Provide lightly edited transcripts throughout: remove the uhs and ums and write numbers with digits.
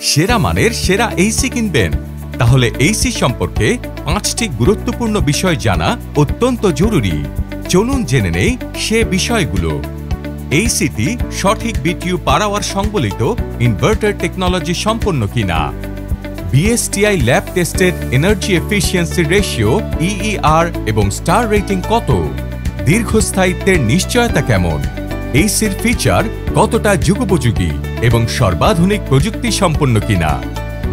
সেরা মানের সেরা এসি কিনবেন, তাহলে এসি সম্পর্কে 5টি গুরুত্বপূর্ণ বিষয় জানা অত্যন্ত জরুরি। চলুন জেনে নেই সে বিষয়গুলো। এসিটি সঠিক বিটিইউ পার আওয়ার সংবলিত ইনভার্টার টেকনোলজি সম্পন্ন কিনা, BSTI lab tested energy efficiency ratio EER এবং স্টার রেটিং কত, দীর্ঘস্থায়িত্বের নিশ্চয়তা কেমন, এসির ফিচার কতটা যুগোপযোগী এবং সর্বাধুনিক প্রযুক্তি সম্পন্ন কিনা,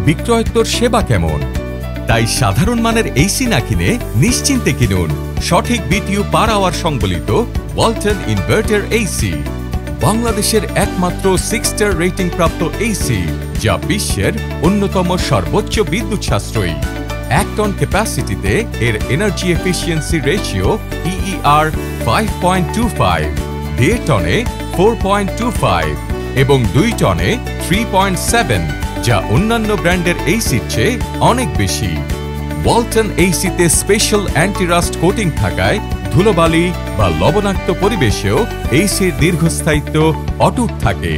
বিক্রয়োত্তর সেবা কেমন। তাই সাধারণ মানের এসি না কিনে নিশ্চিন্তে কিনুন সঠিক বিটিইউ পার আওয়ার সংবলিত ওয়ালটন ইনভার্টার এসি, বাংলাদেশের একমাত্র 6 স্টার রেটিং প্রাপ্ত এসি, যা বিশ্বের অন্যতম সর্বোচ্চ বিদ্যুৎ সাশ্রয়ী। 1 টন ক্যাপাসিটিতে এর এনার্জি এফিসিয়েন্সি রেশিও ইইআর 5.25, 1.5 টনে 4.25 এবং 2 টনে 3.7, যা অন্যান্য ব্র্যান্ডের এসির চেয়ে অনেক বেশি। ওয়ালটন এসিতে স্পেশাল অ্যান্টি-রাস্ট কোটিং থাকায় ধুলোবালি বা লবণাক্ত পরিবেশেও এসির দীর্ঘস্থায়িত্ব অটুট থাকে।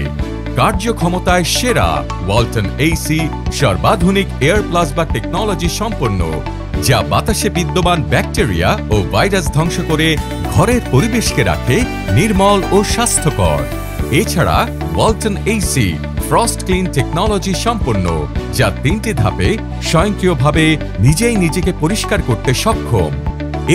কার্যক্ষমতায় সেরা ওয়ালটন এসি সর্বাধুনিক এয়ার প্লাজমা টেকনোলজি সম্পন্ন, যা বাতাসে বিদ্যমান ব্যাকটেরিয়া ও ভাইরাস ধ্বংস করে ঘরের পরিবেশকে রাখে নির্মল ও স্বাস্থ্যকর। এছাড়া Walton AC frost clean technology সম্পন্ন, যা 3টি ধাপে স্বয়ংক্রিয়ভাবে নিজেই নিজেকে পরিষ্কার করতে সক্ষম।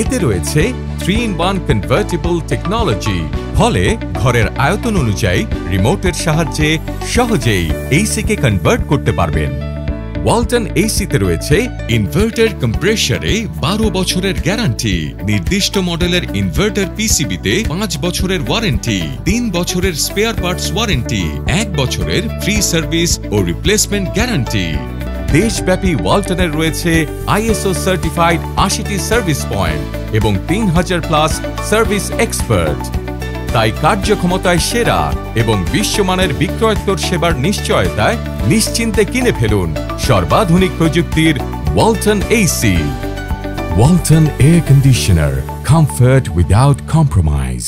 এতে রয়েছে 3-in-1 কনভার্টেবল টেকনোলজি, ফলে ঘরের আয়তন অনুযায়ী রিমোটের সাহায্যে সহজেই এসিকে কনভার্ট করতে পারবেন। ওয়ালটন এসিতে রয়েছে ইনভার্টার কম্প্রেসারে 12 বছরের গ্যারান্টি, নির্দিষ্ট মডেলের ইনভার্টার পিসিবিতে 5 বছরের ওয়ারেন্টি, 3 বছরের স্পেয়ার পার্টস ওয়ারেন্টি, 1 বছরের ফ্রি সার্ভিস ও রিপ্লেসমেন্ট গ্যারান্টি। দেশব্যাপী ওয়ালটনের রয়েছে আইএসও সার্টিফাইড 80টি সার্ভিস পয়েন্ট এবং 3000+ সার্ভিস এক্সপার্ট। তাই কার্যক্ষমতায় সেরা এবং বিশ্বমানের বিক্রয়োত্তর সেবার নিশ্চয়তায় নিশ্চিন্তে কিনে ফেলুন সর্বাধুনিক প্রযুক্তির Walton AC. Walton air conditioner, comfort without compromise.